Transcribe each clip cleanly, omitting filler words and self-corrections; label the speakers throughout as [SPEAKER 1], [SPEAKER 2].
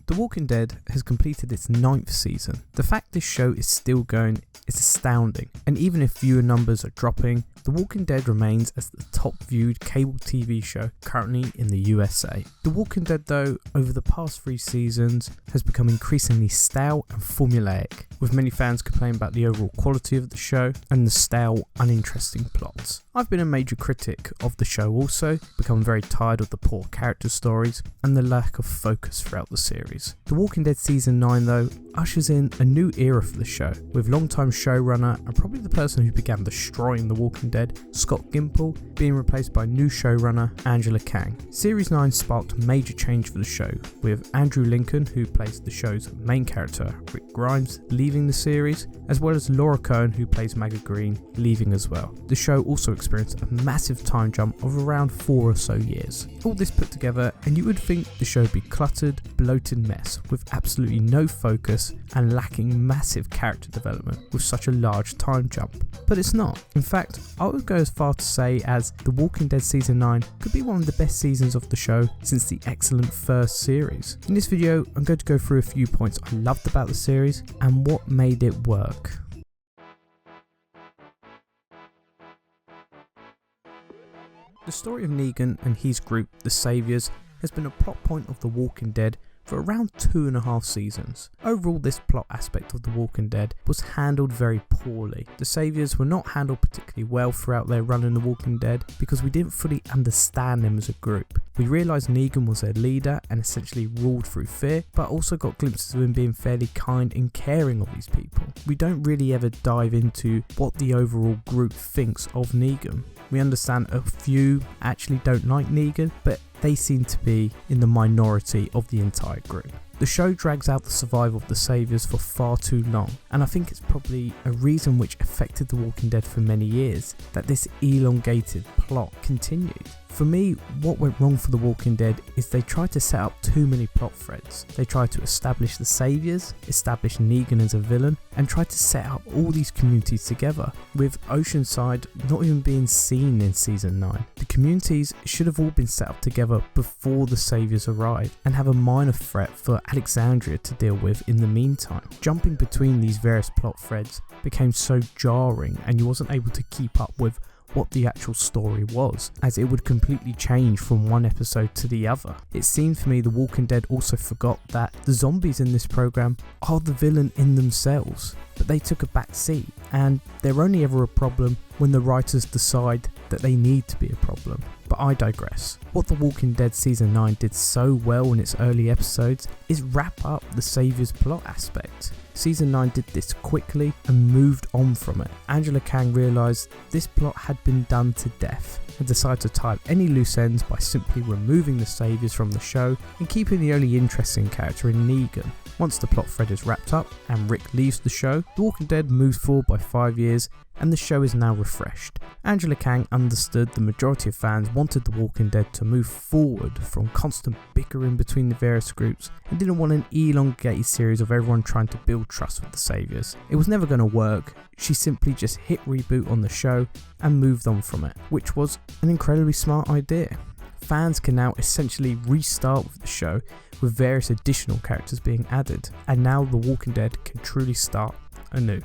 [SPEAKER 1] The Walking Dead has completed its 9th season. The fact this show is still going is astounding, and even if viewer numbers are dropping, The Walking Dead remains as the top viewed cable TV show currently in the USA. The Walking Dead though, over the past 3 seasons, has become increasingly stale and formulaic, with many fans complaining about the overall quality of the show and the stale, uninteresting plots. I've been a major critic of the show also, become very tired of the poor character stories and the lack of focus throughout the series. The Walking Dead Season 9 though ushers in a new era for the show, with longtime showrunner and probably the person who began destroying The Walking Dead, Scott Gimple, being replaced by new showrunner Angela Kang. Series 9 sparked major change for the show, with Andrew Lincoln, who plays the show's main character, Rick Grimes, leaving the series, as well as Laura Cohen, who plays Maggie Green, leaving as well. The show also experienced a massive time jump of around 4 or so years. All this put together, and you would think the show would be cluttered, bloated mess, with absolutely no focus and lacking massive character development with such a large time jump. But it's not. In fact, I would go as far to say as The Walking Dead Season 9 could be one of the best seasons of the show since the excellent first series. In this video, I'm going to go through a few points I loved about the series and what made it work. The story of Negan and his group, the Saviors, has been a plot point of The Walking Dead for around 2.5 seasons. Overall, this plot aspect of The Walking Dead was handled very poorly. The Saviors were not handled particularly well throughout their run in The Walking Dead because we didn't fully understand them as a group. We realised Negan was their leader and essentially ruled through fear, but also got glimpses of him being fairly kind and caring of these people. We don't really ever dive into what the overall group thinks of Negan. We understand a few actually don't like Negan, but they seem to be in the minority of the entire group. The show drags out the survival of the Saviors for far too long, and I think it's probably a reason which affected The Walking Dead for many years, that this elongated plot continued. For me, what went wrong for The Walking Dead is they tried to set up too many plot threads. They tried to establish the Saviors, establish Negan as a villain, and tried to set up all these communities together, with Oceanside not even being seen in Season 9. The communities should have all been set up together before the Saviors arrived, and have a minor threat for Alexandria to deal with in the meantime. Jumping between these various plot threads became so jarring, and you wasn't able to keep up with what the actual story was, as it would completely change from one episode to the other. It seemed for me The Walking Dead also forgot that the zombies in this program are the villain in themselves, but they took a back seat, and they're only ever a problem when the writers decide that they need to be a problem. But I digress. What The Walking Dead Season 9 did so well in its early episodes is wrap up the Saviors plot aspect. Season 9 did this quickly and moved on from it. Angela Kang realised this plot had been done to death and decided to tie up any loose ends by simply removing the Saviors from the show and keeping the only interesting character in Negan. Once the plot thread is wrapped up and Rick leaves the show, The Walking Dead moves forward by 5 years and the show is now refreshed. Angela Kang understood the majority of fans wanted The Walking Dead to move forward from constant bickering between the various groups and didn't want an elongated series of everyone trying to build trust with the Saviors. It was never going to work. She simply just hit reboot on the show and moved on from it, which was an incredibly smart idea. Fans can now essentially restart with the show with various additional characters being added, and now The Walking Dead can truly start anew.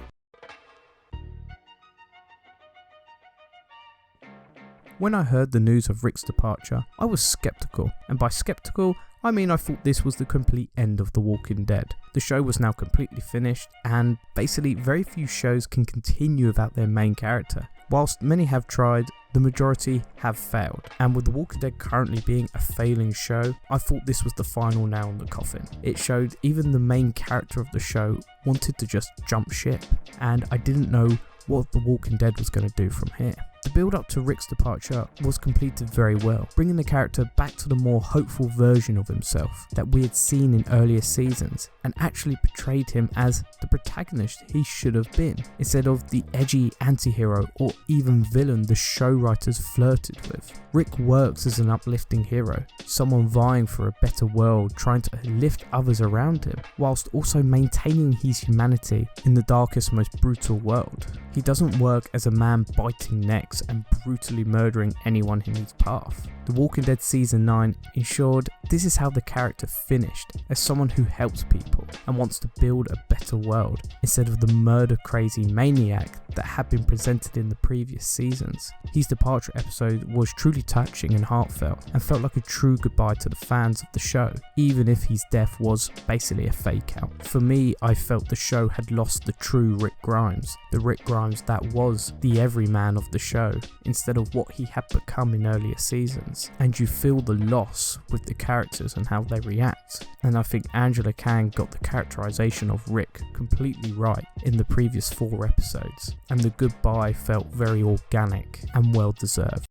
[SPEAKER 1] When I heard the news of Rick's departure, I was skeptical, and by skeptical, I mean I thought this was the complete end of The Walking Dead. The show was now completely finished, and basically very few shows can continue without their main character. Whilst many have tried, the majority have failed, and with The Walking Dead currently being a failing show, I thought this was the final nail in the coffin. It showed even the main character of the show wanted to just jump ship, and I didn't know what The Walking Dead was going to do from here. The build up to Rick's departure was completed very well, bringing the character back to the more hopeful version of himself that we had seen in earlier seasons, and actually portrayed him as the protagonist he should have been, instead of the edgy anti-hero or even villain the show writers flirted with. Rick works as an uplifting hero, someone vying for a better world, trying to lift others around him, whilst also maintaining his humanity in the darkest, most brutal world. He doesn't work as a man biting necks gimmicks and brutally murdering anyone in his path. The Walking Dead Season 9 ensured this is how the character finished, as someone who helps people and wants to build a better world, instead of the murder-crazy maniac that had been presented in the previous seasons. His departure episode was truly touching and heartfelt, and felt like a true goodbye to the fans of the show, even if his death was basically a fake out. For me, I felt the show had lost the true Rick Grimes, the Rick Grimes that was the everyman of the show, instead of what he had become in earlier seasons. And you feel the loss with the characters and how they react. And I think Angela Kang got the characterization of Rick completely right in the previous 4 episodes, and the goodbye felt very organic and well deserved.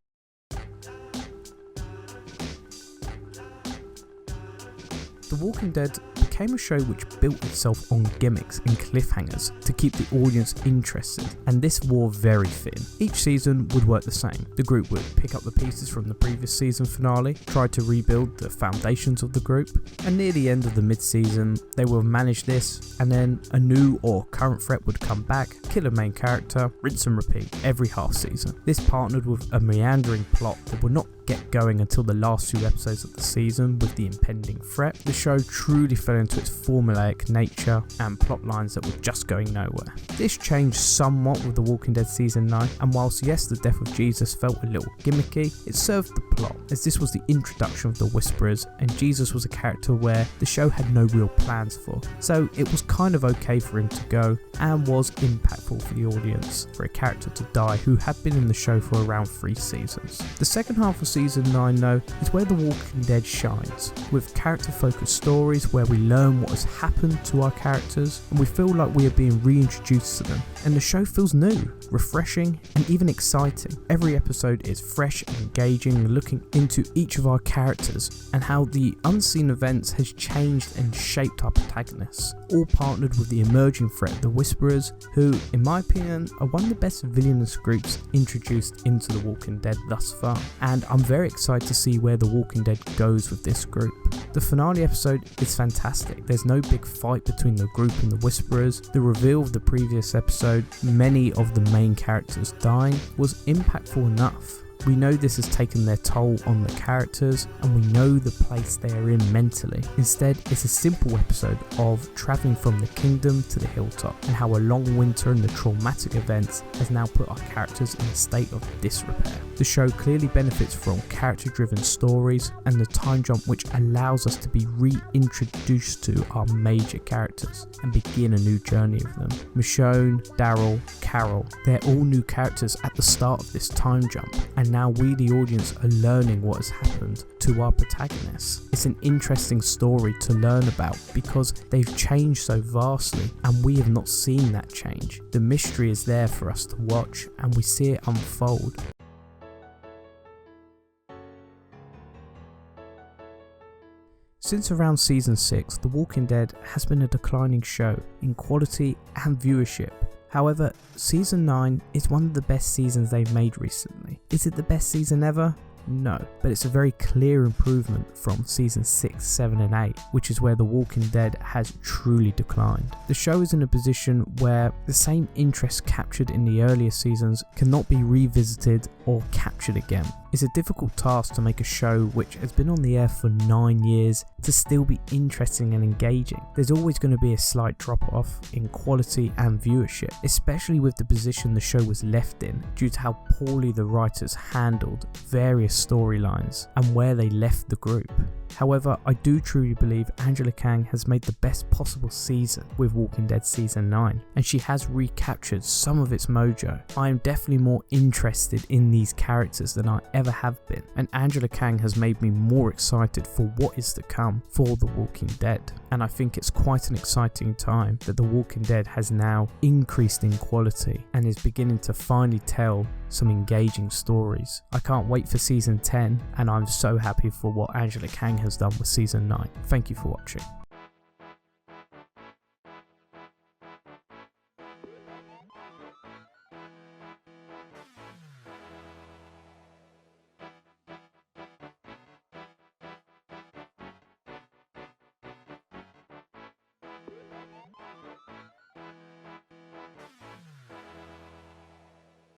[SPEAKER 1] The Walking Dead became a show which built itself on gimmicks and cliffhangers to keep the audience interested, and this wore very thin. Each season would work the same. The group would pick up the pieces from the previous season finale, try to rebuild the foundations of the group, and near the end of the mid-season they will manage this, and then a new or current threat would come back, kill a main character, rinse and repeat every half season. This partnered with a meandering plot that would not get going until the last 2 episodes of the season with the impending threat. The show truly fell into its formulaic nature and plot lines that were just going nowhere. This changed somewhat with The Walking Dead Season 9, and whilst yes, the death of Jesus felt a little gimmicky, it served the plot, as this was the introduction of the Whisperers, and Jesus was a character where the show had no real plans for, so it was kind of okay for him to go, and was impactful for the audience for a character to die who had been in the show for around 3 seasons. The second half of Season 9 though is where The Walking Dead shines, with character focused stories where we learn what has happened to our characters and we feel like we are being reintroduced to them, and the show feels new, refreshing and even exciting. Every episode is fresh and engaging, looking into each of our characters and how the unseen events has changed and shaped our protagonists, all partnered with the emerging threat of the Whisperers, who in my opinion are one of the best villainous groups introduced into The Walking Dead thus far, and I'm very excited to see where The Walking Dead goes with this group. The finale episode is fantastic. There's no big fight between the group and the Whisperers. The reveal of the previous episode, many of the main characters dying, was impactful enough. We know this has taken their toll on the characters, and we know the place they are in mentally. Instead, it's a simple episode of travelling from the kingdom to the hilltop, and how a long winter and the traumatic events has now put our characters in a state of disrepair. The show clearly benefits from character-driven stories and the time jump, which allows us to be reintroduced to our major characters and begin a new journey of them. Michonne, Daryl, Carol, they're all new characters at the start of this time jump, and now we the audience are learning what has happened to our protagonists. It's an interesting story to learn about because they've changed so vastly and we have not seen that change. The mystery is there for us to watch and we see it unfold. Since around Season 6, The Walking Dead has been a declining show in quality and viewership. However, Season 9 is one of the best seasons they've made recently. Is it the best season ever? No, but it's a very clear improvement from Season 6, 7 and 8, which is where The Walking Dead has truly declined. The show is in a position where the same interest captured in the earlier seasons cannot be revisited or captured again. It's a difficult task to make a show which has been on the air for 9 years to still be interesting and engaging. There's always going to be a slight drop off in quality and viewership, especially with the position the show was left in due to how poorly the writers handled various storylines and where they left the group. However, I do truly believe Angela Kang has made the best possible season with Walking Dead Season 9, and she has recaptured some of its mojo. I am definitely more interested in these characters than I ever have been, and Angela Kang has made me more excited for what is to come for The Walking Dead. And I think it's quite an exciting time that The Walking Dead has now increased in quality and is beginning to finally tell some engaging stories. I can't wait for Season 10, and I'm so happy for what Angela Kang has done with Season 9. Thank you for watching.